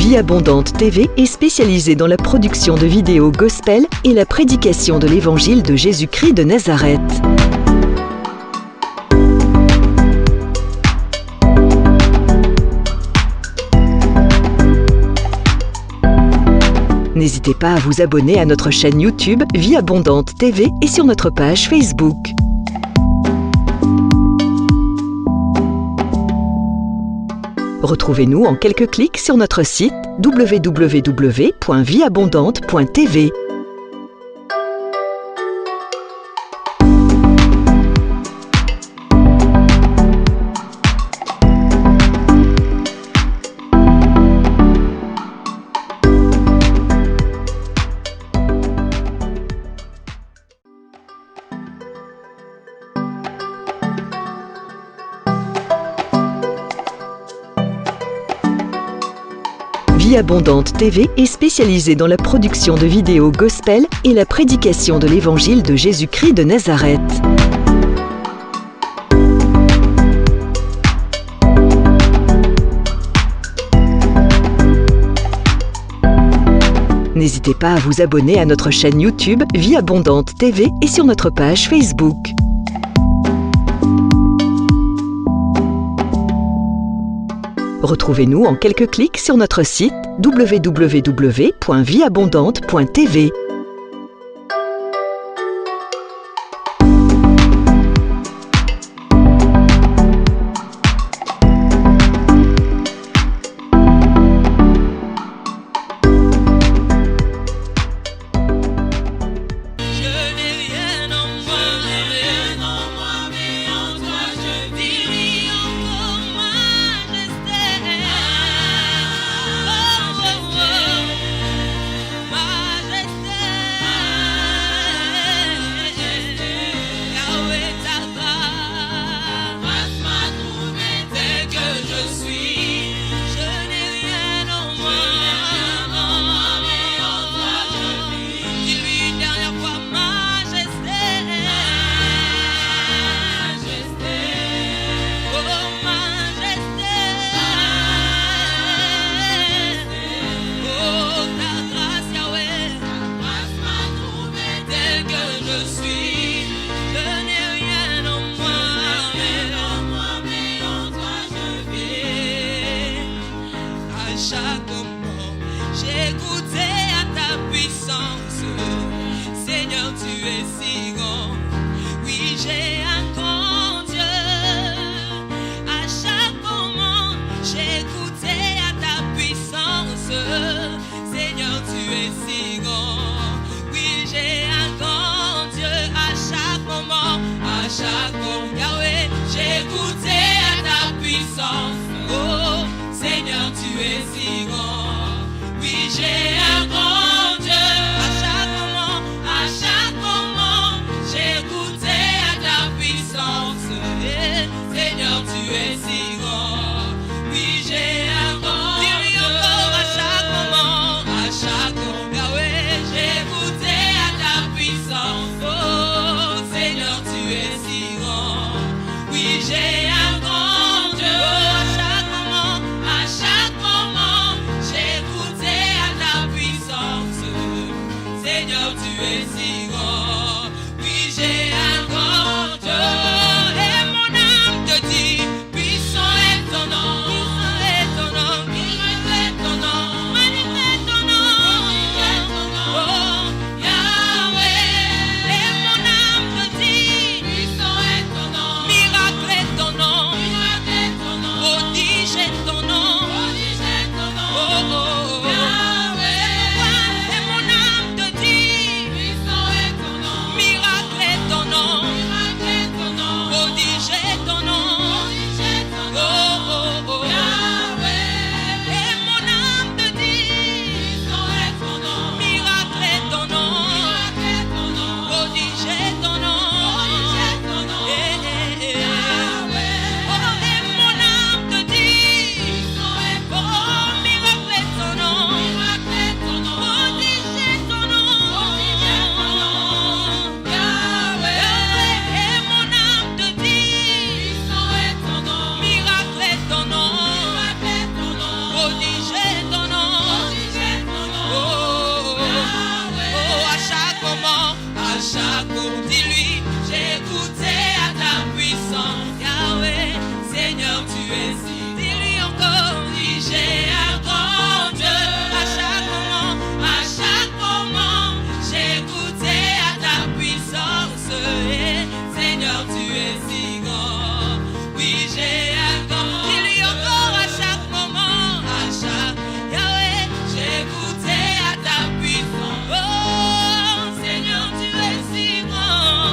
Vie Abondante TV est spécialisée dans la production de vidéos gospel et la prédication de l'évangile de Jésus-Christ de Nazareth. N'hésitez pas à vous abonner à notre chaîne YouTube Vie Abondante TV et sur notre page Facebook. Retrouvez-nous en quelques clics sur notre site www.vieabondante.tv. Vie Abondante TV est spécialisée dans la production de vidéos gospel et la prédication de l'évangile de Jésus-Christ de Nazareth. N'hésitez pas à vous abonner à notre chaîne YouTube Vie Abondante TV et sur notre page Facebook. Retrouvez-nous en quelques clics sur notre site www.vieabondante.tv. À chaque moment, j'ai goûté à ta chaque mot. Dis-lui, j'ai goûté à ta puissance. Yahweh, Seigneur, tu es si. Dis-lui encore, dis, j'ai un grand Dieu. À chaque moment, j'ai goûté à ta puissance. Et Seigneur, tu es si grand. Oui, j'ai un grand. Dis-lui encore à chaque moment, Yahweh, j'ai goûté à ta puissance. Oh, Seigneur, tu es si grand.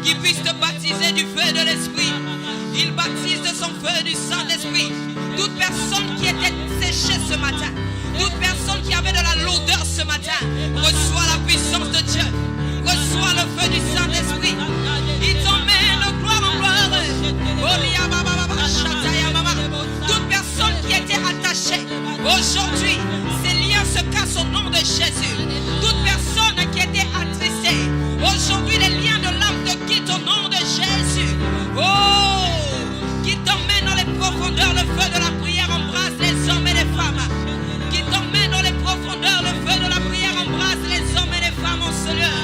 qui puisse te baptiser du feu de l'Esprit. Il baptise de son feu du Saint-Esprit. Toute personne qui était séchée ce matin, toute personne qui avait de la lourdeur ce matin, reçoit la puissance de Dieu, reçoit le feu du Saint-Esprit. Il t'emmène de gloire en gloire. Toute personne qui était attachée, aujourd'hui, ces liens se cassent au nom de Jésus. Toute personne qui était attristée, aujourd'hui, les liens de l'âme te quittent au nom de Jésus. Oh, qui t'emmène dans les profondeurs, le feu de la prière embrasse les hommes et les femmes. Qui t'emmène dans les profondeurs, le feu de la prière embrasse les hommes et les femmes en ce lieu.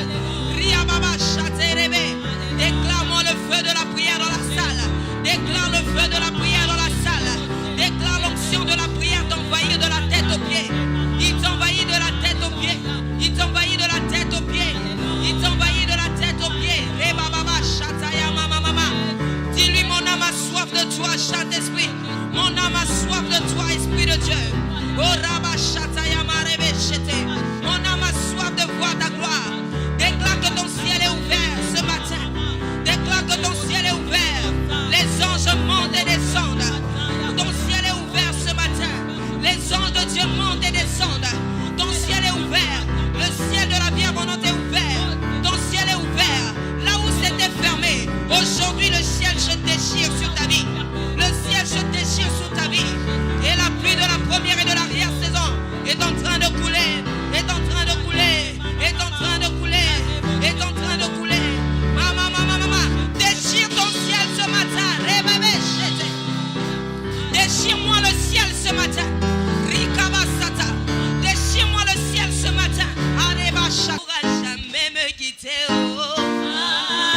Déclare-moi le feu de la prière dans la salle. Déclare le feu de la prière dans la salle. Déclare l'onction de la prière t'envahir de la tête aux pieds. Il t'envahit de la tête aux pieds. Il t'envahit de la tête aux pieds. Il t'envahit de la tête aux pieds. Dis-lui, mon âme a soif de toi, Saint-Esprit. Mon âme a soif de toi, Esprit de Dieu. Mon âme a soif de voir ta gloire. Déclare que ton ciel est ouvert ce matin. Déclare que ton ciel est ouvert. Les anges montent et descendent. Ton ciel est ouvert ce matin. Les anges de Dieu montent et descendent. Ton ciel est ouvert. Le ciel de la vie abondante est ouvert. Ton ciel est ouvert. Là où c'était fermé, aujourd'hui le ciel se déchire sur ta vie. Le ciel se déchire sur ta vie. Et la pluie de la première et de l'arrière-saison est en train de couler. Est en train de couler. Est en train de couler. Est en train de couler. Maman. Déchire ton ciel ce matin. Déchire-moi le ciel ce matin. Rikabasata. Déchire-moi le ciel ce matin. Arébasha. Ne pourra jamais me quitter. Oh.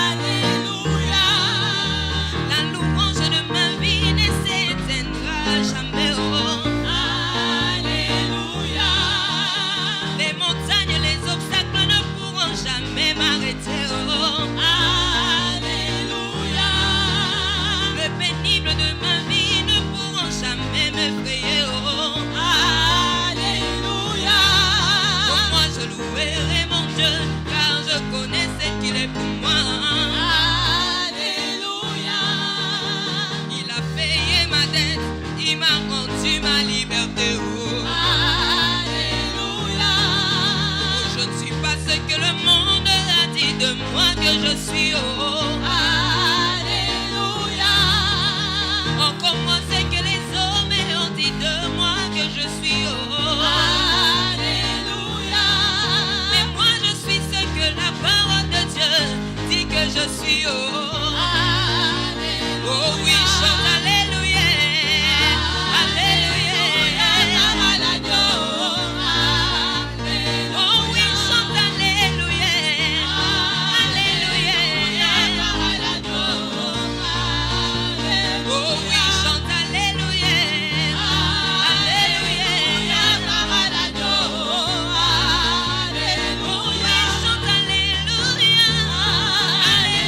Alléluia. La louange de ma vie ne s'éteindra jamais. Oh. Alléluia. Les montagnes, les obstacles ne pourront jamais m'arrêter. Oh. Alléluia. Le pénible de ma vie ne pourront jamais m'effrayer. Oh. Alléluia. Pour moi je louerai mon Dieu, car je connais ce qu'il est pour moi. Alléluia. Il a payé ma dette, il m'a rendu ma liberté. Oh. Alléluia. Je ne suis pas ce que le monde a dit de moi que je suis. Oh. Alléluia. Encore moins ce que les hommes ont dit de moi que je suis. Oh. Alléluia. Mais moi je suis ce que la parole de Dieu dit que je suis. Oh. Alléluia. Oh oui, chante alléluia. Alléluia. Oh oui, chante alléluia. Alléluia. Oh oui, chante alléluia. Alléluia. Oh oui, chante alléluia. Alléluia.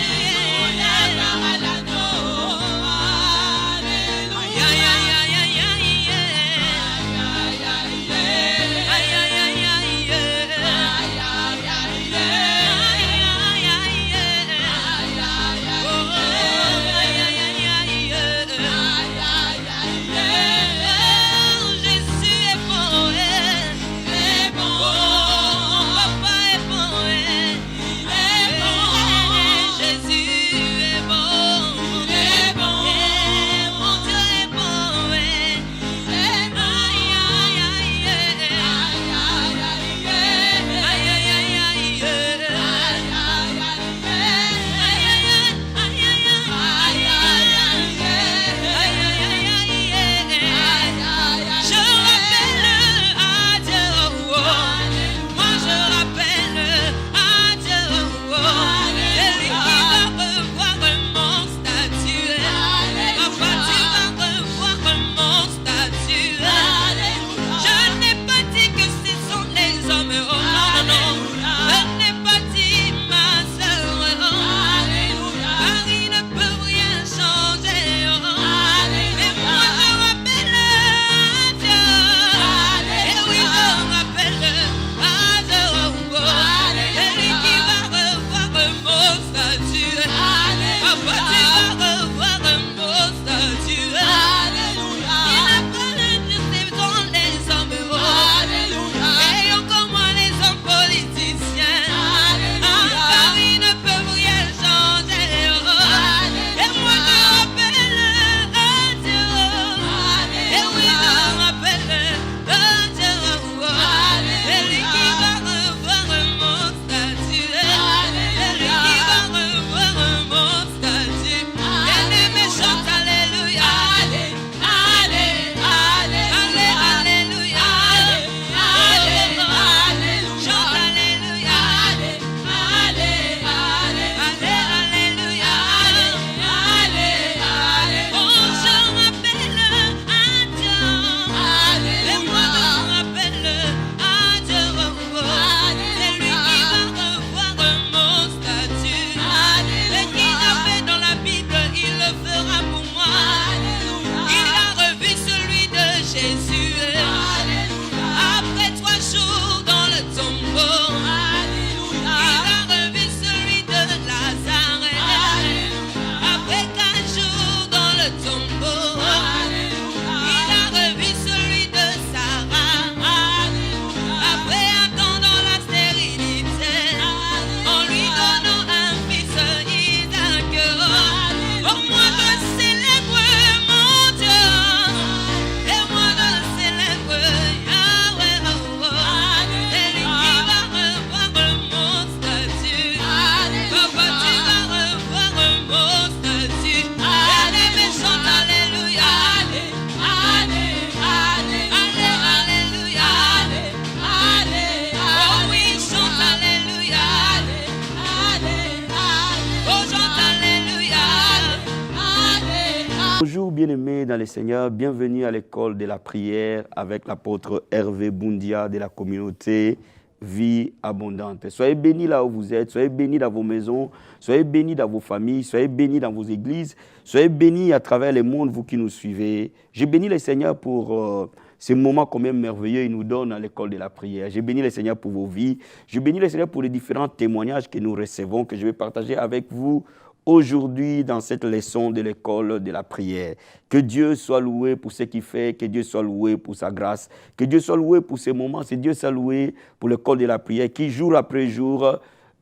bien-aimés dans le Seigneur, bienvenue à l'école de la prière avec l'apôtre Hervé Boundia de la communauté Vie Abondante. Soyez bénis là où vous êtes, soyez bénis dans vos maisons, soyez bénis dans vos familles, soyez bénis dans vos églises, soyez bénis à travers le monde, vous qui nous suivez. Je bénis le Seigneur pour ces moments combien merveilleux il nous donne à l'école de la prière. Je bénis le Seigneur pour vos vies, je bénis le Seigneur pour les différents témoignages que nous recevons, que je vais partager avec vous aujourd'hui dans cette leçon de l'école de la prière. Que Dieu soit loué pour ce qu'il fait, que Dieu soit loué pour sa grâce, que Dieu soit loué pour ces moments, que Dieu soit loué pour l'école de la prière qui jour après jour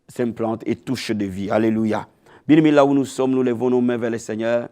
s'implante et touche de vie. Alléluia. Bien-aimés, là où nous sommes, nous levons nos mains vers le Seigneur,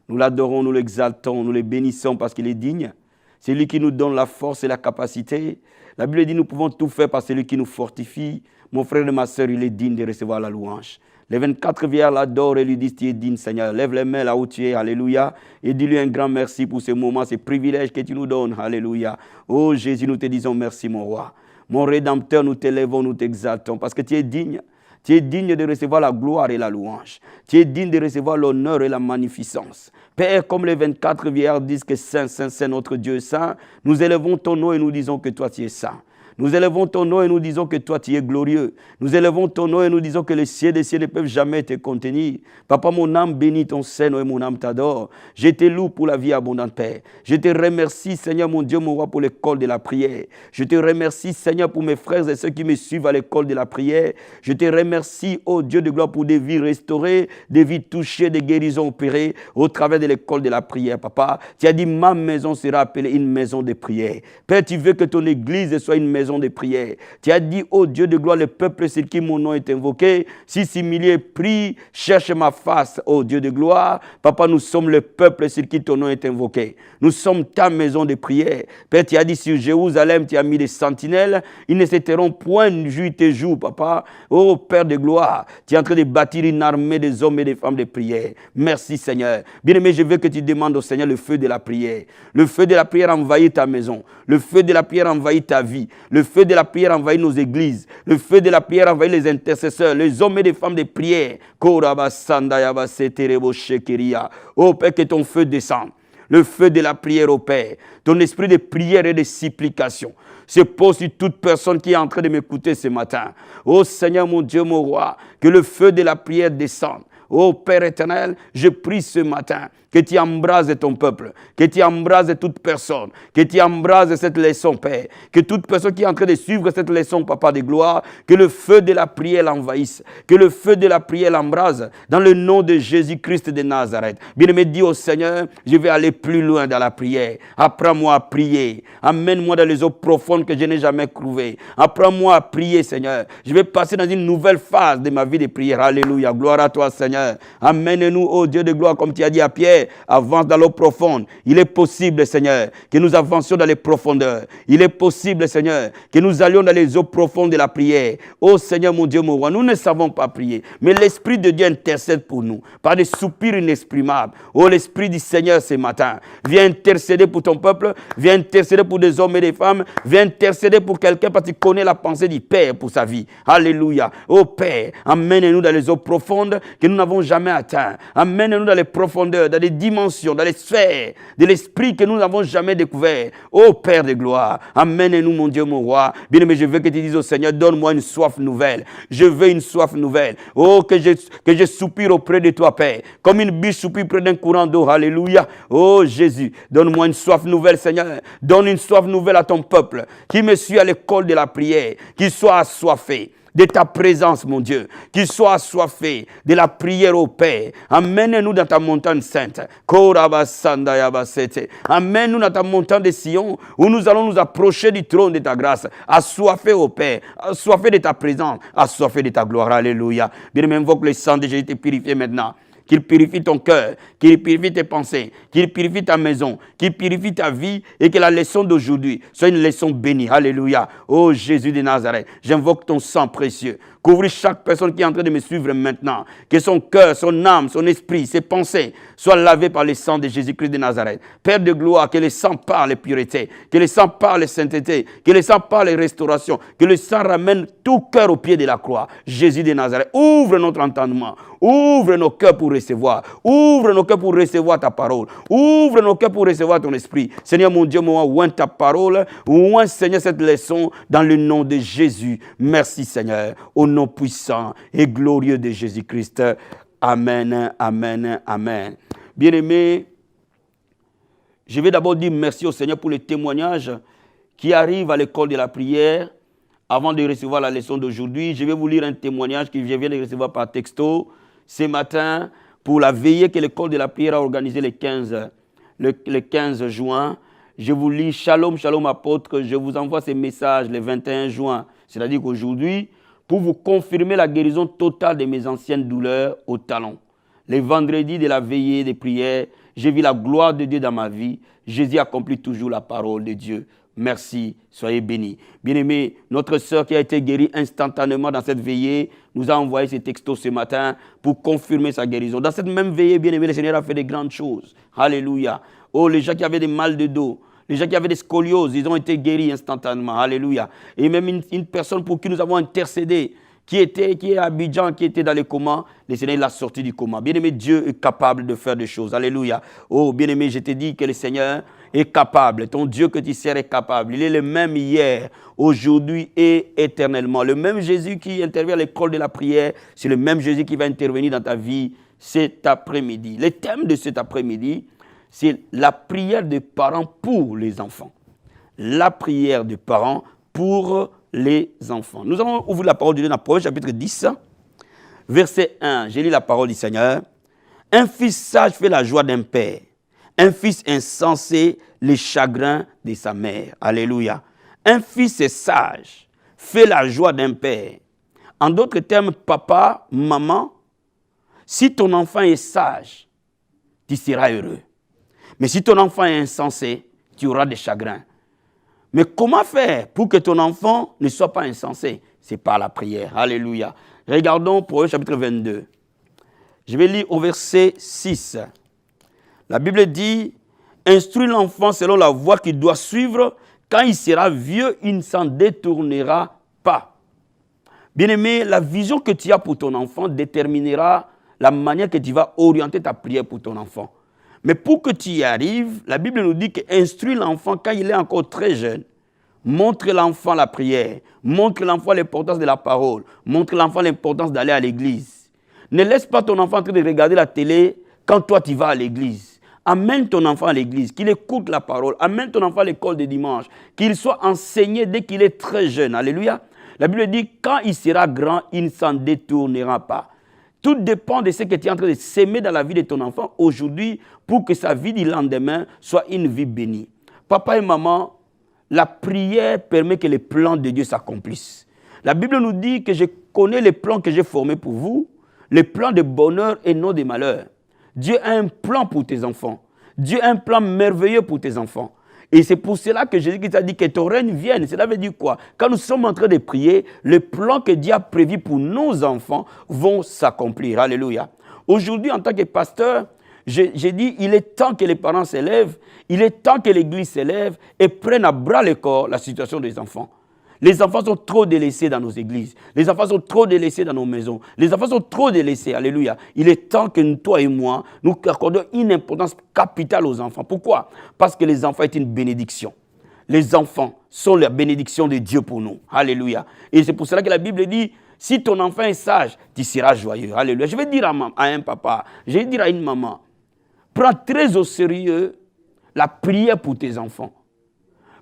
nous l'adorons, nous l'exaltons, nous le bénissons parce qu'il est digne. C'est lui qui nous donne la force et la capacité. La Bible dit nous pouvons tout faire par celui qui nous fortifie. Mon frère et ma soeur, il est digne de recevoir la louange. Les 24 vieillards l'adorent et lui disent, tu es digne Seigneur. Lève les mains là où tu es, alléluia. Et dis-lui un grand merci pour ces moments, ces privilèges que tu nous donnes, alléluia. Oh Jésus, nous te disons merci mon roi. Mon Rédempteur, nous t'élèvons, nous t'exaltons parce que tu es digne. Tu es digne de recevoir la gloire et la louange. Tu es digne de recevoir l'honneur et la magnificence. Père, comme les 24 vieillards disent que Saint, Saint, Saint, notre Dieu est saint, nous élevons ton nom et nous disons que toi tu es saint. Nous élevons ton nom et nous disons que toi, tu es glorieux. Nous élevons ton nom et nous disons que les cieux des cieux ne peuvent jamais te contenir. Papa, mon âme bénit ton Seigneur et mon âme t'adore. Je te loue pour la vie abondante, Père. Je te remercie, Seigneur, mon Dieu, mon roi, pour l'école de la prière. Je te remercie, Seigneur, pour mes frères et ceux qui me suivent à l'école de la prière. Je te remercie, oh Dieu de gloire, pour des vies restaurées, des vies touchées, des guérisons opérées au travers de l'école de la prière, Papa. Tu as dit, ma maison sera appelée une maison de prière. Père, tu veux que ton église soit une maison de prière. Tu as dit, ô Dieu de gloire, le peuple sur qui mon nom est invoqué, si 6 milliers prient, cherche ma face, ô Dieu de gloire. Papa, nous sommes le peuple sur qui ton nom est invoqué. Nous sommes ta maison de prière. Père, tu as dit, sur Jérusalem, tu as mis des sentinelles, ils ne se tairont point nuit et jour, Papa. Ô Père de gloire, tu es en train de bâtir une armée des hommes et des femmes de prière. Merci Seigneur. Bien-aimé, je veux que tu demandes au Seigneur le feu de la prière. Le feu de la prière envahit ta maison. Le feu de la prière envahit ta vie. Le feu de la prière envahit nos églises. Le feu de la prière envahit les intercesseurs, les hommes et les femmes de prière. Oh Père, que ton feu descende. Le feu de la prière au Père. Ton esprit de prière et de supplication se pose sur toute personne qui est en train de m'écouter ce matin. Oh Seigneur, mon Dieu, mon roi, que le feu de la prière descende. Oh Père éternel, je prie ce matin que tu embrases ton peuple, que tu embrases toute personne, que tu embrases cette leçon, Père, que toute personne qui est en train de suivre cette leçon, Papa de gloire, que le feu de la prière l'envahisse, que le feu de la prière l'embrase, dans le nom de Jésus-Christ de Nazareth. Bien-aimé, dis au Seigneur, je vais aller plus loin dans la prière. Apprends-moi à prier. Amène-moi dans les eaux profondes que je n'ai jamais trouvées. Apprends-moi à prier, Seigneur. Je vais passer dans une nouvelle phase de ma vie de prière. Alléluia. Gloire à toi, Seigneur. Amène-nous, ô Dieu de gloire, comme tu as dit à Pierre, avance dans l'eau profonde. Il est possible, Seigneur, que nous avancions dans les profondeurs. Il est possible, Seigneur, que nous allions dans les eaux profondes de la prière. Ô Seigneur, mon Dieu, mon roi, nous ne savons pas prier, mais l'Esprit de Dieu intercède pour nous, par des soupirs inexprimables. Ô l'Esprit du Seigneur, ce matin, viens intercéder pour ton peuple, viens intercéder pour des hommes et des femmes, viens intercéder pour quelqu'un parce qu'il connaît la pensée du Père pour sa vie. Alléluia. Ô Père, emmène-nous dans les eaux profondes que nous n'avons jamais atteintes. Emmène-nous dans les profondeurs, dans les dimensions, dans les sphères de l'esprit que nous n'avons jamais découvert. Ô Père de gloire, amène-nous, mon Dieu, mon roi. Bien-aimé, je veux que tu dises au Seigneur, donne-moi une soif nouvelle. Je veux une soif nouvelle. Oh, que je soupire auprès de toi, Père, comme une biche soupire près d'un courant d'eau. Alléluia. Oh Jésus, donne-moi une soif nouvelle, Seigneur. Donne une soif nouvelle à ton peuple qui me suit à l'école de la prière, qui soit assoiffé de ta présence, mon Dieu, qu'il soit assoiffé de la prière au Père. Amène-nous dans ta montagne sainte. Amène-nous dans ta montagne de Sion, où nous allons nous approcher du trône de ta grâce, assoiffé au Père, assoiffé de ta présence, assoiffé de ta gloire. Alléluia. Bien, invoque le sang de Jésus te purifier maintenant. Qu'il purifie ton cœur, qu'il purifie tes pensées, qu'il purifie ta maison, qu'il purifie ta vie et que la leçon d'aujourd'hui soit une leçon bénie. Alléluia. Oh Jésus de Nazareth, j'invoque ton sang précieux. Couvrir chaque personne qui est en train de me suivre maintenant. Que son cœur, son âme, son esprit, ses pensées soient lavés par le sang de Jésus-Christ de Nazareth. Père de gloire, que le sang parle les pureté, que le sang parle les sainteté, que le sang parle les restaurations, que le sang ramène tout cœur au pied de la croix. Jésus de Nazareth, ouvre notre entendement. Ouvre nos cœurs pour recevoir. Ouvre nos cœurs pour recevoir ta parole. Ouvre nos cœurs pour recevoir ton esprit. Seigneur mon Dieu, moi, ouvre ta parole. Ouvre, Seigneur, cette leçon dans le nom de Jésus. Merci, Seigneur. Au nom puissant et glorieux de Jésus-Christ. Amen, amen, amen. Bien-aimés, je vais d'abord dire merci au Seigneur pour les témoignages qui arrivent à l'école de la prière. Avant de recevoir la leçon d'aujourd'hui, je vais vous lire un témoignage que je viens de recevoir par texto ce matin pour la veillée que l'école de la prière a organisée le 15 juin. Je vous lis Shalom, Shalom apôtre, je vous envoie ces messages le 21 juin, c'est-à-dire qu'aujourd'hui, pour vous confirmer la guérison totale de mes anciennes douleurs au talon. Les vendredis de la veillée des prières, j'ai vu la gloire de Dieu dans ma vie. Jésus accomplit toujours la parole de Dieu. Merci, soyez bénis. Bien-aimés, notre sœur qui a été guérie instantanément dans cette veillée nous a envoyé ces textos ce matin pour confirmer sa guérison. Dans cette même veillée, bien-aimés, le Seigneur a fait de grandes choses. Alléluia. Oh, les gens qui avaient des mal de dos, les gens qui avaient des scolioses, ils ont été guéris instantanément. Alléluia. Et même une personne pour qui nous avons intercédé, qui est à Abidjan, qui était dans le coma, le Seigneur l'a sorti du coma. Bien-aimé, Dieu est capable de faire des choses. Alléluia. Oh, bien-aimé, je te dis que le Seigneur est capable. Ton Dieu que tu sers est capable. Il est le même hier, aujourd'hui et éternellement. Le même Jésus qui intervient à l'école de la prière, c'est le même Jésus qui va intervenir dans ta vie cet après-midi. Le thème de cet après-midi, c'est la prière des parents pour les enfants. La prière des parents pour les enfants. Nous allons ouvrir la parole de Dieu dans Proverbe chapitre 10, verset 1. J'ai lu la parole du Seigneur. Un fils sage fait la joie d'un père. Un fils insensé, les chagrins de sa mère. Alléluia. Un fils sage fait la joie d'un père. En d'autres termes, papa, maman, si ton enfant est sage, tu seras heureux. Mais si ton enfant est insensé, tu auras des chagrins. Mais comment faire pour que ton enfant ne soit pas insensé? C'est par la prière. Alléluia. Regardons Proverbe chapitre 22. Je vais lire au verset 6. La Bible dit, « Instruis l'enfant selon la voie qu'il doit suivre. Quand il sera vieux, il ne s'en détournera pas. » Bien-aimé, la vision que tu as pour ton enfant déterminera la manière que tu vas orienter ta prière pour ton enfant. Mais pour que tu y arrives, la Bible nous dit qu'instruis l'enfant quand il est encore très jeune. Montre l'enfant la prière. Montre l'enfant l'importance de la parole. Montre l'enfant l'importance d'aller à l'église. Ne laisse pas ton enfant en train de regarder la télé quand toi tu vas à l'église. Amène ton enfant à l'église, qu'il écoute la parole. Amène ton enfant à l'école de dimanche. Qu'il soit enseigné dès qu'il est très jeune. Alléluia. La Bible dit, quand il sera grand, il ne s'en détournera pas. Tout dépend de ce que tu es en train de s'aimer dans la vie de ton enfant aujourd'hui pour que sa vie du lendemain soit une vie bénie. Papa et maman, la prière permet que les plans de Dieu s'accomplissent. La Bible nous dit que je connais les plans que j'ai formés pour vous, les plans de bonheur et non de malheur. Dieu a un plan pour tes enfants. Dieu a un plan merveilleux pour tes enfants. Et c'est pour cela que Jésus a dit que ton règne vienne. Cela veut dire quoi? Quand nous sommes en train de prier, les plans que Dieu a prévus pour nos enfants vont s'accomplir. Alléluia. Aujourd'hui, en tant que pasteur, j'ai dit, il est temps que les parents s'élèvent, il est temps que l'Église s'élève et prenne à bras le corps la situation des enfants. Les enfants sont trop délaissés dans nos églises. Les enfants sont trop délaissés dans nos maisons. Les enfants sont trop délaissés. Alléluia. Il est temps que toi et moi, nous accordions une importance capitale aux enfants. Pourquoi? Parce que les enfants sont une bénédiction. Les enfants sont la bénédiction de Dieu pour nous. Alléluia. Et c'est pour cela que la Bible dit, si ton enfant est sage, tu seras joyeux. Alléluia. Je vais dire à un papa, je vais dire à une maman, prends très au sérieux la prière pour tes enfants.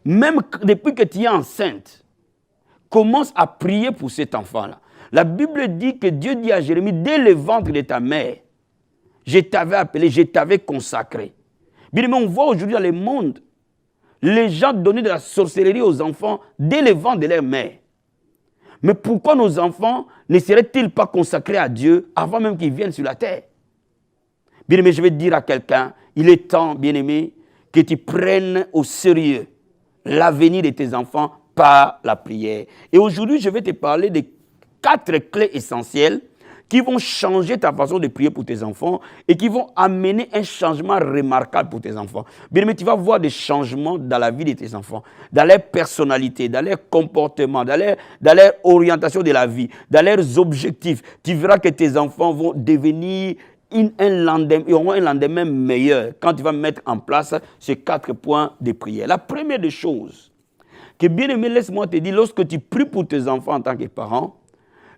Même depuis que tu es enceinte, commence à prier pour cet enfant-là. La Bible dit que Dieu dit à Jérémie, dès le ventre de ta mère, je t'avais appelé, je t'avais consacré. Bien, mais on voit aujourd'hui dans le monde, les gens donner de la sorcellerie aux enfants dès le ventre de leur mère. Mais pourquoi nos enfants ne seraient-ils pas consacrés à Dieu avant même qu'ils viennent sur la terre? Bien-aimé, je vais dire à quelqu'un, il est temps, bien-aimé, que tu prennes au sérieux l'avenir de tes enfants par la prière. Et aujourd'hui, je vais te parler de 4 clés essentielles qui vont changer ta façon de prier pour tes enfants et qui vont amener un changement remarquable pour tes enfants. Bien aimé, tu vas voir des changements dans la vie de tes enfants, dans leur personnalité, dans leur comportement, dans leur orientation de la vie, dans leurs objectifs. Tu verras que tes enfants vont devenir ils auront un lendemain meilleur quand tu vas mettre en place ces 4 points de prière. La première des choses, que bien aimé, laisse-moi te dire, lorsque tu pries pour tes enfants en tant que parent,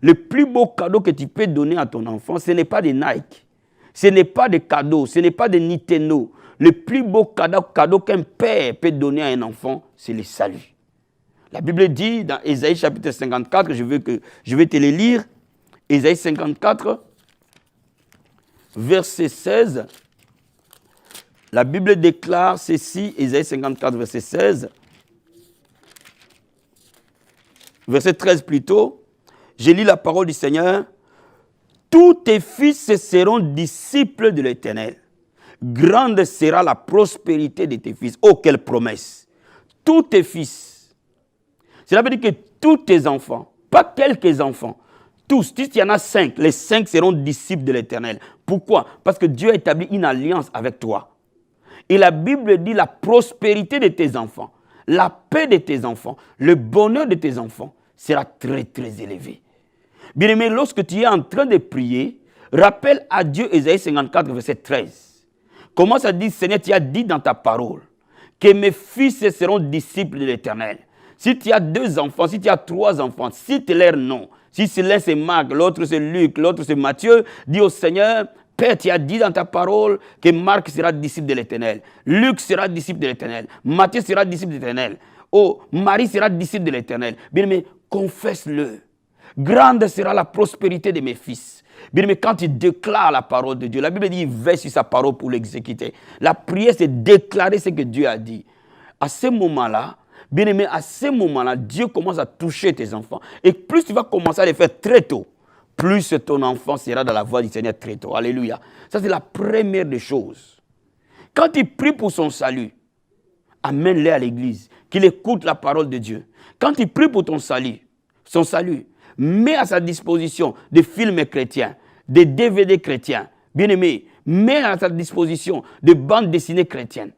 le plus beau cadeau que tu peux donner à ton enfant, ce n'est pas des Nike, ce n'est pas des cadeaux, ce n'est pas des Nintendo. Le plus beau cadeau qu'un père peut donner à un enfant, c'est le salut. La Bible dit dans Ésaïe chapitre 54, je vais te le lire, Ésaïe 54, verset 16, la Bible déclare ceci, Ésaïe 54, verset 16, verset 13 plutôt, je lis la parole du Seigneur, tous tes fils seront disciples de l'Éternel, grande sera la prospérité de tes fils. Oh, quelle promesse! Tous tes fils, cela veut dire que tous tes enfants, pas quelques enfants, tous, il y en a 5, les 5 seront disciples de l'Éternel. Pourquoi? Parce que Dieu a établi une alliance avec toi. Et la Bible dit la prospérité de tes enfants, la paix de tes enfants, le bonheur de tes enfants sera très très élevé. Bien aimé, lorsque tu es en train de prier, rappelle à Dieu Ésaïe 54, verset 13. Commence à dire, Seigneur, tu as dit dans ta parole que mes fils seront disciples de l'Éternel. Si tu as 2 enfants, si tu as 3 enfants, cite leur nom. Si l'un c'est Marc, l'autre c'est Luc, l'autre c'est Matthieu, dis au Seigneur, Père, tu as dit dans ta parole que Marc sera disciple de l'Éternel. Luc sera disciple de l'Éternel. Matthieu sera disciple de l'Éternel. Oh, Marie sera disciple de l'Éternel. Bien aimé, confesse-le. Grande sera la prospérité de mes fils. Bien aimé, quand tu déclares la parole de Dieu, la Bible dit, veille sur sa parole pour l'exécuter. La prière, c'est déclarer ce que Dieu a dit. À ce moment-là, bien aimé, à ce moment-là, Dieu commence à toucher tes enfants. Et plus tu vas commencer à les faire très tôt, plus ton enfant sera dans la voie du Seigneur très tôt. Alléluia. Ça, c'est la première des choses. Quand tu pries pour son salut, amène-le à l'église, qu'il écoute la parole de Dieu. Quand tu pries pour son salut, mets à sa disposition des films chrétiens, des DVD chrétiens. Bien aimé, mets à sa disposition des bandes dessinées chrétiennes.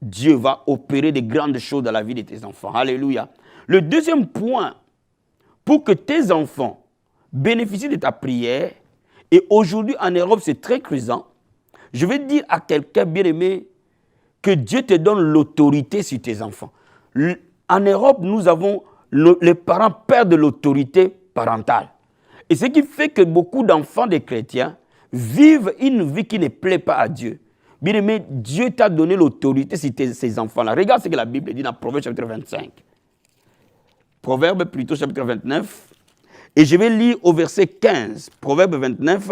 Dieu va opérer de grandes choses dans la vie de tes enfants. Alléluia. Le deuxième point, pour que tes enfants bénéficient de ta prière, et aujourd'hui en Europe c'est très présent, je vais dire à quelqu'un bien aimé que Dieu te donne l'autorité sur tes enfants. En Europe, nous avons, les parents perdent l'autorité parentale. Et ce qui fait que beaucoup d'enfants des chrétiens vivent une vie qui ne plaît pas à Dieu. Bien aimé, Dieu t'a donné l'autorité sur ces enfants-là. Regarde ce que la Bible dit dans Proverbe chapitre 25. Proverbe plutôt chapitre 29. Et je vais lire au verset 15. Proverbe 29.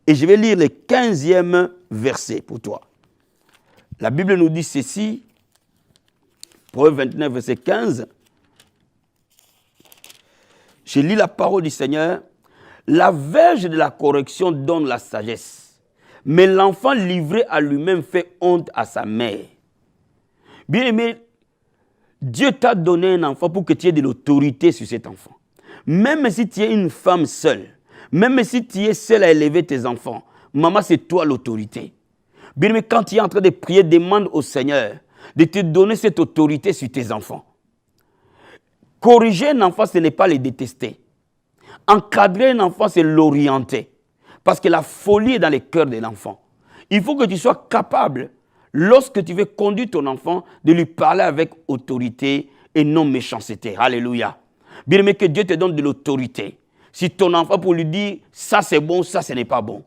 Et je vais lire le 15e verset pour toi. La Bible nous dit ceci. Proverbe 29, verset 15. Je lis la parole du Seigneur. La verge de la correction donne la sagesse. Mais l'enfant livré à lui-même fait honte à sa mère. Bien aimé, Dieu t'a donné un enfant pour que tu aies de l'autorité sur cet enfant. Même si tu es une femme seule, même si tu es seule à élever tes enfants, maman, c'est toi l'autorité. Bien aimé, quand tu es en train de prier, demande au Seigneur de te donner cette autorité sur tes enfants. Corriger un enfant, ce n'est pas le détester. Encadrer un enfant, c'est l'orienter. Parce que la folie est dans le cœur de l'enfant. Il faut que tu sois capable, lorsque tu veux conduire ton enfant, de lui parler avec autorité et non méchanceté. Alléluia. Bien aimé, que Dieu te donne de l'autorité. Si ton enfant, pour lui dire, ça c'est bon, ça ce n'est pas bon.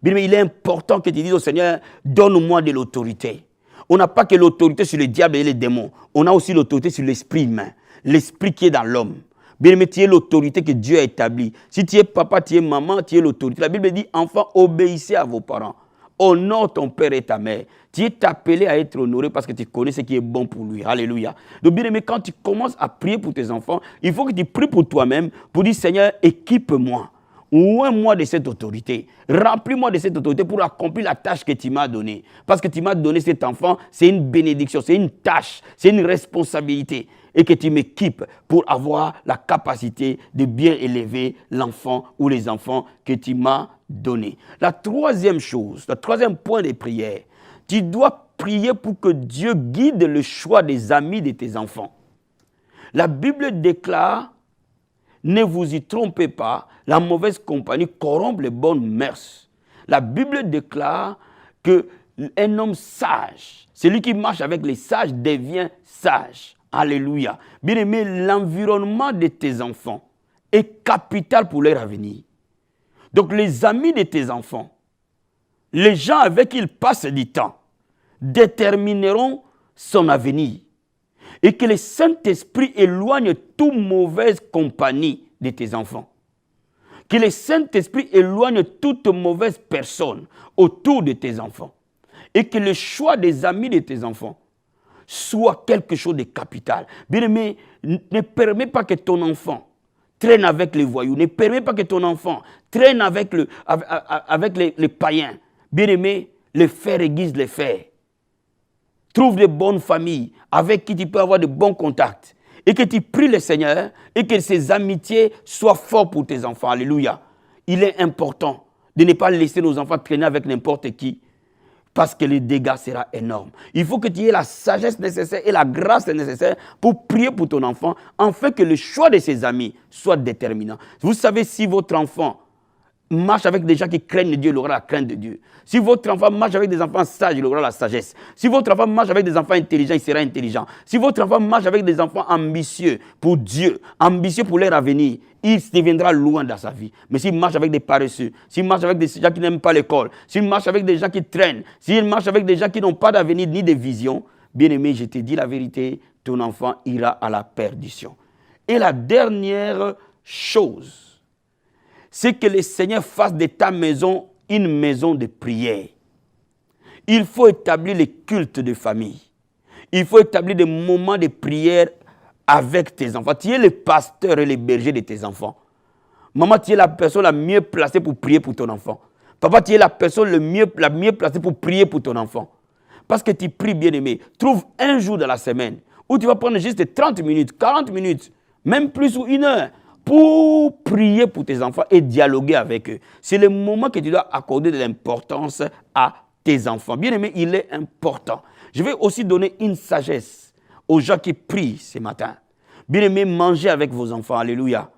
Bien aimé, il est important que tu dises au Seigneur, donne-moi de l'autorité. On n'a pas que l'autorité sur le diable et les démons. On a aussi l'autorité sur l'esprit humain. L'esprit qui est dans l'homme. Bien aimé, tu es l'autorité que Dieu a établie. Si tu es papa, tu es maman, tu es l'autorité. La Bible dit, enfants, obéissez à vos parents. Honore ton père et ta mère. Tu es appelé à être honoré parce que tu connais ce qui est bon pour lui. Alléluia. Donc bien aimé, quand tu commences à prier pour tes enfants, il faut que tu pries pour toi-même pour dire, Seigneur, équipe-moi. Ouvre-moi de cette autorité. Remplis-moi de cette autorité pour accomplir la tâche que tu m'as donnée. Parce que tu m'as donné cet enfant, c'est une bénédiction, c'est une tâche, c'est une responsabilité. et que tu m'équipes pour avoir la capacité de bien élever l'enfant ou les enfants que tu m'as donnés. La troisième chose, le troisième point de prière, tu dois prier pour que Dieu guide le choix des amis de tes enfants. La Bible déclare, ne vous y trompez pas, la mauvaise compagnie corrompt les bonnes mœurs. La Bible déclare qu'un homme sage, celui qui marche avec les sages devient sage. Alléluia. Bien-aimé, l'environnement de tes enfants est capital pour leur avenir. Donc les amis de tes enfants, les gens avec qui ils passent du temps, détermineront son avenir. Et que le Saint-Esprit éloigne toute mauvaise compagnie de tes enfants. Que le Saint-Esprit éloigne toute mauvaise personne autour de tes enfants. Et que le choix des amis de tes enfants soit quelque chose de capital. Bien-aimé, ne permets pas que ton enfant traîne avec les voyous. Ne permets pas que ton enfant traîne avec les païens. Bien-aimé, les fers aiguisent les fers. Trouve de bonnes familles avec qui tu peux avoir de bons contacts. Et que tu pries le Seigneur et que ces amitiés soient fortes pour tes enfants. Alléluia. Il est important de ne pas laisser nos enfants traîner avec n'importe qui. Parce que le dégât sera énorme. Il faut que tu aies la sagesse nécessaire et la grâce nécessaire pour prier pour ton enfant, afin que le choix de ses amis soit déterminant. Vous savez, si votre enfant marche avec des gens qui craignent Dieu, il aura la crainte de Dieu. Si votre enfant marche avec des enfants sages, il aura la sagesse. Si votre enfant marche avec des enfants intelligents, il sera intelligent. Si votre enfant marche avec des enfants ambitieux pour Dieu, ambitieux pour leur avenir, il deviendra loin dans sa vie. Mais s'il marche avec des paresseux, s'il marche avec des gens qui n'aiment pas l'école, s'il marche avec des gens qui traînent, s'il marche avec des gens qui n'ont pas d'avenir ni de vision, bien-aimé, je te dis la vérité, ton enfant ira à la perdition. Et la dernière chose, c'est que le Seigneur fasse de ta maison une maison de prière. Il faut établir les cultes de famille. Il faut établir des moments de prière avec tes enfants. Tu es le pasteur et le berger de tes enfants. Maman, tu es la personne la mieux placée pour prier pour ton enfant. Papa, tu es la personne la mieux placée pour prier pour ton enfant. Parce que tu pries, bien-aimé. Trouve un jour dans la semaine où tu vas prendre juste 30 minutes, 40 minutes, même plus ou 1 heure, pour prier pour tes enfants et dialoguer avec eux. C'est le moment que tu dois accorder de l'importance à tes enfants. Bien-aimé, il est important. Je vais aussi donner une sagesse aux gens qui prient ce matin. Bien-aimé, mangez avec vos enfants. Alléluia.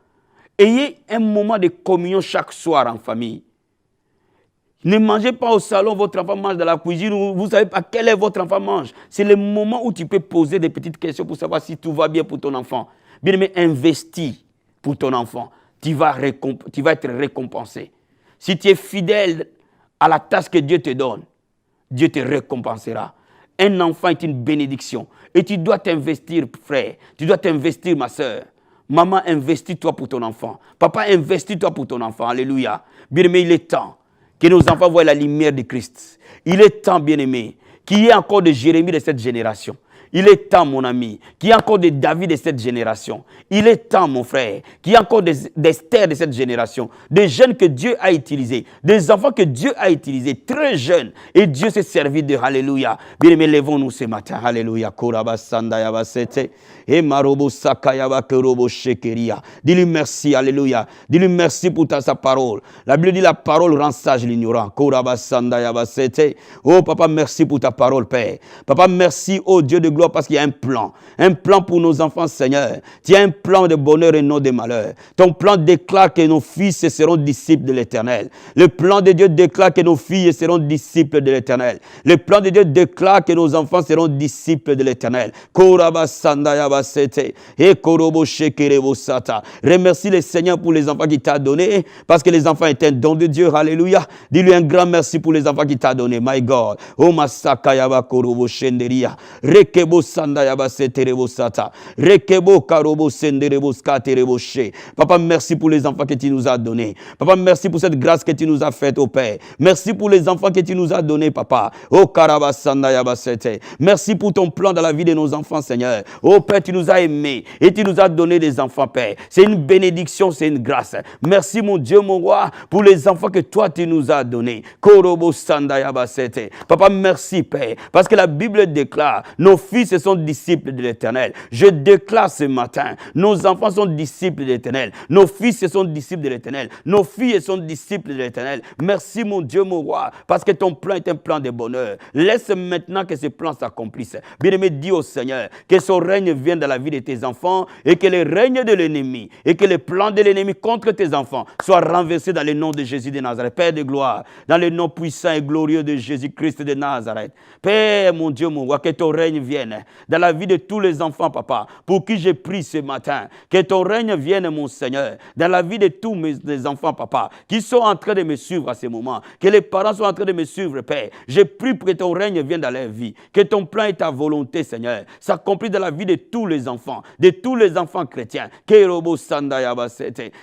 Ayez un moment de communion chaque soir en famille. Ne mangez pas au salon, votre enfant mange dans la cuisine, vous ne savez pas quel est votre enfant mange. C'est le moment où tu peux poser des petites questions pour savoir si tout va bien pour ton enfant. Bien-aimé, investis pour ton enfant. Tu vas être récompensé. Si tu es fidèle à la tâche que Dieu te donne, Dieu te récompensera. Un enfant est une bénédiction. Et tu dois t'investir, frère. Tu dois t'investir, ma soeur. Maman, investis-toi pour ton enfant. Papa, investis-toi pour ton enfant. Alléluia. Bien-aimé, il est temps que nos enfants voient la lumière de Christ. Il est temps, bien-aimé, qu'il y ait encore de Jérémie de cette génération. Il est temps, mon ami, qu'il y ait encore des David de cette génération. Il est temps, mon frère, qu'il y ait encore des Esther de cette génération. Des jeunes que Dieu a utilisés. Des enfants que Dieu a utilisés. Très jeunes. Et Dieu s'est servi de Alléluia. Bien-aimés, lèvons-nous ce matin. Alléluia. Dis-lui merci. Alléluia. Dis-lui merci pour sa parole. La Bible dit la parole rend sage l'ignorant. Oh, papa, merci pour ta parole, Père. Papa, merci, oh Dieu de gloire, parce qu'il y a un plan pour nos enfants, Seigneur. Tu as un plan de bonheur et non de malheur. Ton plan déclare que nos fils seront disciples de l'Éternel. Le plan de Dieu déclare que nos filles seront disciples de l'Éternel. Le plan de Dieu déclare que nos enfants seront disciples de l'Éternel. Remercie le Seigneur pour les enfants qu'il t'a donnés, parce que les enfants est un don de Dieu. Alléluia. Dis-lui un grand merci pour les enfants qu'il t'a donnés. My God. Oh, Masaka Yaba Korobo Shenderia. Rekebo Sanda Yaba Seterebo Sata. Rekebo Karobo Senderebo Skaterebo She. Papa, merci pour les enfants que tu nous as donnés. Papa, merci pour cette grâce que tu nous as faite, au Père. Merci pour les enfants que tu nous as donnés, Papa. Oh, Karabasanda Yaba Sete. Merci pour ton plan dans la vie de nos enfants, Seigneur. Oh, Père, tu nous as aimés et tu nous as donné des enfants, Père. C'est une bénédiction, c'est une grâce. Merci, mon Dieu, mon roi, pour les enfants que toi, tu nous as donnés. Korobo Sanda Yaba Sete. Papa, merci, Père, parce que la Bible déclare, nos fils sont disciples de l'Éternel. Je déclare ce matin, nos enfants sont disciples de l'Éternel. Nos fils sont disciples de l'Éternel. Nos filles sont disciples de l'Éternel. Merci mon Dieu, mon roi, parce que ton plan est un plan de bonheur. Laisse maintenant que ce plan s'accomplisse. Bien-aimé, dis au Seigneur que son règne vienne dans la vie de tes enfants et que le règne de l'ennemi et que les plans de l'ennemi contre tes enfants soient renversés dans le nom de Jésus de Nazareth. Père de gloire, dans le nom puissant et glorieux de Jésus-Christ de Nazareth. Père, mon Dieu, mon roi, que ton règne vienne dans la vie de tous les enfants, papa, pour qui j'ai pris ce matin. Que ton règne vienne, mon Seigneur, dans la vie de tous mes enfants, papa, qui sont en train de me suivre à ce moment. Que les parents sont en train de me suivre, Père. J'ai pris pour que ton règne vienne dans leur vie. Que ton plan et ta volonté, Seigneur, s'accomplissent dans la vie de tous les enfants chrétiens.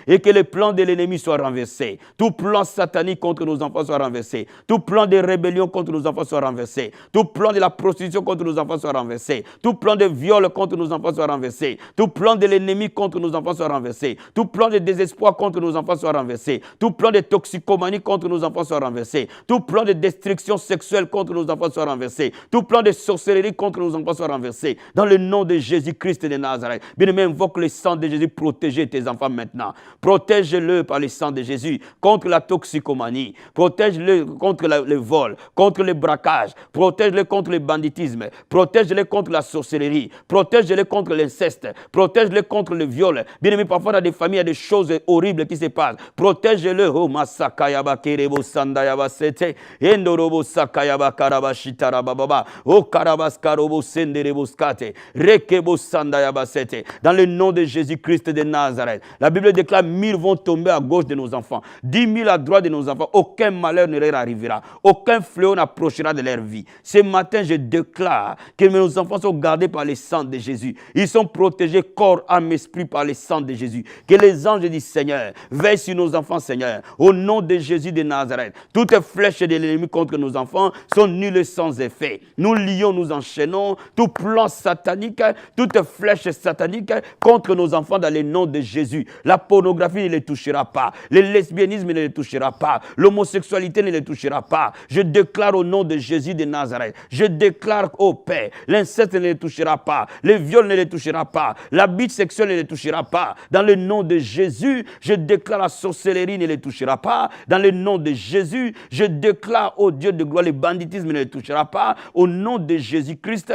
Et que les plans de l'ennemi soient renversés. Tout plan satanique contre nos enfants soit renversé. Tout plan de rébellion contre nos enfants soit renversé. Tout plan de la prostitution contre nos enfants soit renversé. Tout plan de viol contre nos enfants soit renversé. Tout plan de l'ennemi contre nos enfants soit renversé. Tout plan de désespoir contre nos enfants soit renversé. Tout plan de toxicomanie contre nos enfants soit renversé. Tout plan de destruction sexuelle contre nos enfants soit renversé. Tout plan de sorcellerie contre nos enfants soit renversé. Dans le nom de Jésus-Christ de Nazareth. Bien-aimé, invoque le sang de Jésus, protégez tes enfants maintenant. Protège-le par le sang de Jésus contre la toxicomanie. Protège-le contre le vol, contre le braquage. Protège-le contre le banditisme. Protège-le contre la sorcellerie. Protège-le contre l'inceste. Protège-le contre le viol. Bien-aimé, parfois dans des familles, il y a des choses horribles qui se passent. Protège-le. Oh, Masakayaba Kerebo Sandayaba Sete. Endorobo Sakayaba Karabashitara Baba. Oh, Karabaskarobo Senderebo Skate. Rekebo Sandayaba Sete. Dans le nom de Jésus-Christ de Nazareth. La Bible déclare 1000 vont tomber à gauche de nos enfants. 10 000 à droite de nos enfants. Aucun malheur ne leur arrivera. Aucun fléau n'approchera de leur vie. Ce matin, je déclare que nos enfants sont gardés par le sang de Jésus. Ils sont protégés corps, âme, esprit par le sang de Jésus. Que les anges du Seigneur veillent sur nos enfants, Seigneur. Au nom de Jésus de Nazareth. Toutes les flèches de l'ennemi contre nos enfants sont nulles sans effet. Nous lions, nous enchaînons tout plan satanique, toute flèche satanique contre nos enfants dans le nom de Jésus. La pornographie ne les touchera pas. Le lesbianisme ne les touchera pas. L'homosexualité ne les touchera pas. Je déclare au nom de Jésus de Nazareth. Je déclare au Père, l'inceste ne les touchera pas. Le viol ne les touchera pas. L'abus sexuel ne les touchera pas. Dans le nom de Jésus, je déclare la sorcellerie ne les touchera pas. Dans le nom de Jésus, je déclare au Dieu de gloire, le banditisme ne les touchera pas. Au nom de Jésus-Christ,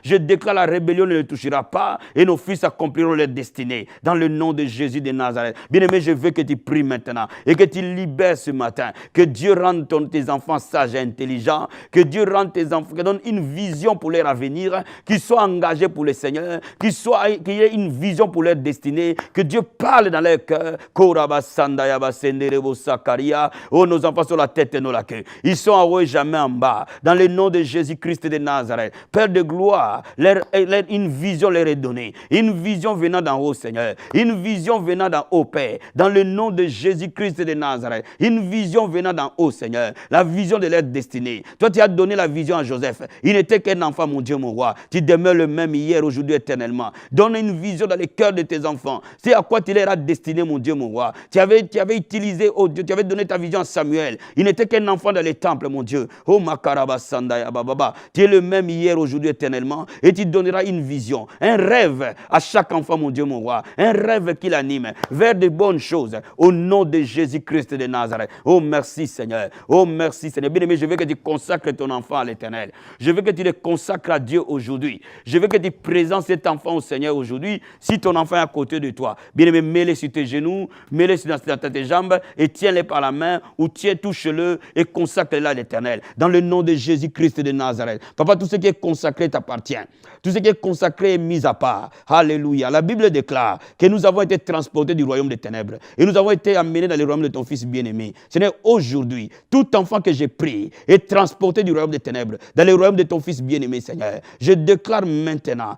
je déclare la rébellion ne les touchera pas et nos fils accompliront leur destinée. Dans le nom de Jésus de Nazareth. Bien-aimé, je veux que tu pries maintenant et que tu libères ce matin. Que Dieu rende tes enfants sages et intelligents. Que Dieu rende tes enfants, que donne une vision pour leur avenir. Qu'ils soient engagés pour le Seigneur. Qu'il y ait une vision pour leur destinée. Que Dieu parle dans leur cœur. Oh, nos enfants sont la tête et non la queue. Ils sont en haut et jamais en bas. Dans le nom de Jésus-Christ de Nazareth. Père de gloire, une vision leur est donnée. Une vision venant d'en haut, Seigneur. Une vision venant d'en haut, Père. Dans le nom de Jésus-Christ de Nazareth. Une vision venant d'en haut, Seigneur. La vision de leur destinée. Toi, tu as donné la vision à Joseph. Il n'était qu'un enfant, mon Dieu, mon roi. Tu demeures le même hier, aujourd'hui, éternellement. Donne une vision dans les cœurs de tes enfants. C'est à quoi tu leur as destiné, mon Dieu, mon roi. Tu avais utilisé, oh Dieu, tu avais donné ta vision à Samuel. Il n'était qu'un enfant dans les temples, mon Dieu. Oh, Makarabasandaya Baba. Tu es le même hier, aujourd'hui, éternellement. Et tu donneras une vision, un rêve à chaque enfant, mon Dieu, mon roi. Un rêve qui l'anime vers de bonnes choses. Au nom de Jésus-Christ de Nazareth. Oh, merci, Seigneur. Oh, merci, Seigneur. Bien-aimé, je veux que tu consacres ton enfant à l'Éternel. Je veux que tu le consacres à Dieu aujourd'hui. Je veux que tu présentes cet enfant au Seigneur aujourd'hui. Si ton enfant est à côté de toi, bien-aimé, mets-le sur tes genoux, mets-le sur tes jambes et tiens-le par la main ou touche-le et consacre-le à l'Éternel. Dans le nom de Jésus-Christ de Nazareth. Papa, tout ce qui est consacré t'appartient. Tout ce qui est consacré est mis à part. Alléluia. La Bible déclare que nous avons été transportés du royaume des ténèbres et nous avons été amenés dans le royaume de ton Fils bien-aimé. Seigneur, aujourd'hui, tout enfant que j'ai pris est transporté du royaume des ténèbres dans le royaume de ton Fils bien-aimé, Seigneur. Je déclare maintenant,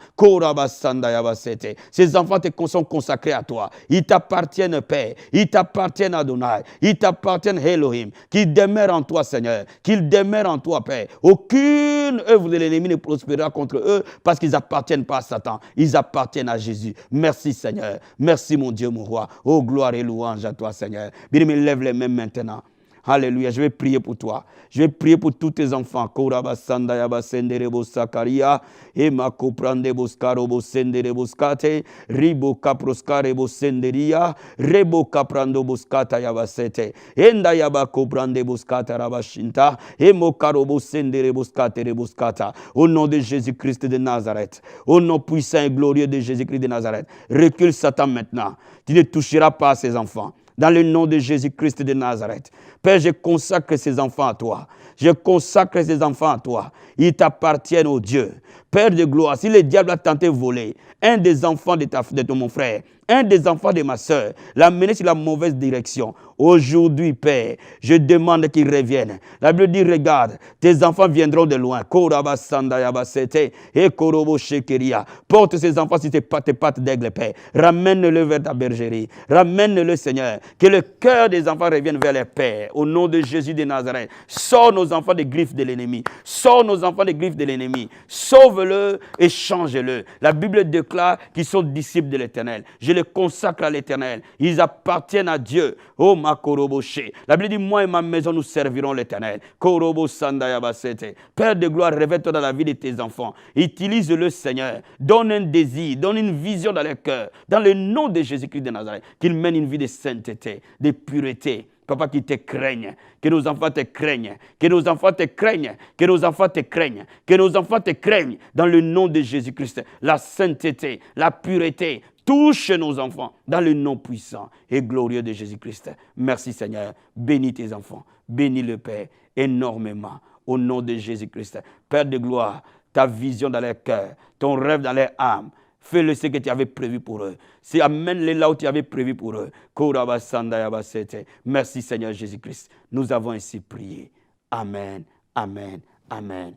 ces enfants sont consacrés à toi. Ils t'appartiennent, Père. Ils t'appartiennent, Adonai. Ils t'appartiennent, Elohim. Qu'ils demeurent en toi, Seigneur. Qu'ils demeurent en toi, Père. Aucune œuvre de l'ennemi ne prospérera contre eux parce qu'ils n'appartiennent pas à Satan. Ils appartiennent à Jésus. Merci, Seigneur. Merci, mon Dieu, mon roi. Oh, gloire et louange à toi, Seigneur. Bien-aimé, lève les mains maintenant. Alléluia. Je vais prier pour toi. Je vais prier pour tous tes enfants. Korabasanda yabasenderebo sakaria. Ema koprandebo skarobo senderebo skate. Ribo kaproskarebo senderia. Rebo kaprando boskata yabasete. Enda yaba koprandebo skata rabashinta. Emo karobo senderebo skate reboskata. Au nom de Jésus-Christ de Nazareth. Au nom puissant et glorieux de Jésus-Christ de Nazareth. Recule Satan maintenant. Tu ne toucheras pas à ces enfants. Dans le nom de Jésus-Christ de Nazareth. Père, je consacre ces enfants à toi. Je consacre ces enfants à toi. Ils t'appartiennent, ô Dieu. Père de gloire, si le diable a tenté de voler un des enfants de mon frère, un des enfants de ma soeur, l'amener sur la mauvaise direction, aujourd'hui, Père, je demande qu'il revienne. La Bible dit, regarde, tes enfants viendront de loin. Porte ces enfants sur tes pattes d'aigle, Père. Ramène-le vers ta bergerie. Ramène-le, Seigneur. Que le cœur des enfants revienne vers leur Père. Au nom de Jésus de Nazareth. Sors nos enfants des griffes de l'ennemi. Sors nos enfants des griffes de l'ennemi. Sauve-le et change-le. La Bible déclare qu'ils sont disciples de l'Éternel. Je les consacre à l'Éternel. Ils appartiennent à Dieu. Oh, ma koroboshe. La Bible dit, moi et ma maison, nous servirons l'Éternel. Korobo sandayabasete. Père de gloire, révèle-toi dans la vie de tes enfants. Utilise-le, Seigneur. Donne un désir, donne une vision dans leur cœur. Dans le nom de Jésus-Christ de Nazareth. Qu'ils mènent une vie de sainteté, de pureté. Papa, qu'ils te craignent, que nos enfants te craignent, que nos enfants te craignent, que nos enfants te craignent, que nos enfants te craignent, dans le nom de Jésus-Christ. La sainteté, la pureté, touche nos enfants, dans le nom puissant et glorieux de Jésus-Christ. Merci Seigneur, bénis tes enfants, bénis le Père énormément, au nom de Jésus-Christ. Père de gloire, ta vision dans leur cœur, ton rêve dans leur âme, fais-le ce que tu avais prévu pour eux. Amène-les là où tu avais prévu pour eux. Merci Seigneur Jésus-Christ. Nous avons ainsi prié. Amen, amen, amen.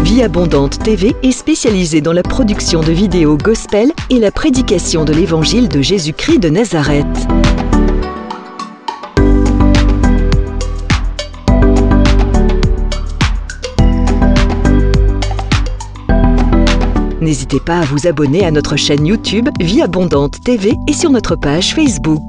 Vie Abondante TV est spécialisée dans la production de vidéos gospel et la prédication de l'évangile de Jésus-Christ de Nazareth. N'hésitez pas à vous abonner à notre chaîne YouTube Vie Abondante TV et sur notre page Facebook.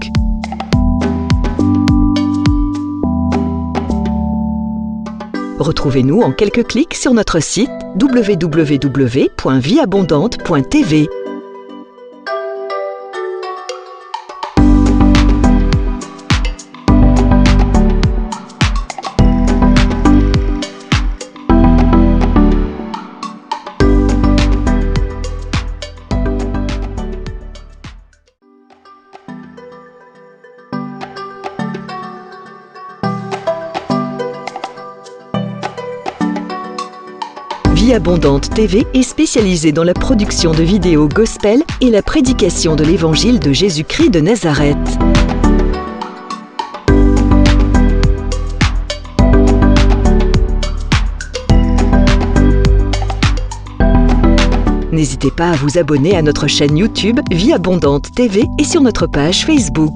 Retrouvez-nous en quelques clics sur notre site www.vieabondante.tv. Vie Abondante TV est spécialisée dans la production de vidéos gospel et la prédication de l'évangile de Jésus-Christ de Nazareth. N'hésitez pas à vous abonner à notre chaîne YouTube Vie Abondante TV et sur notre page Facebook.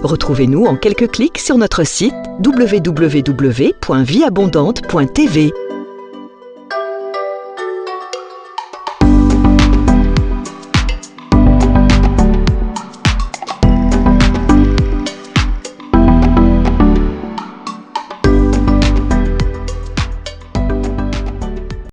Retrouvez-nous en quelques clics sur notre site www.vieabondante.tv.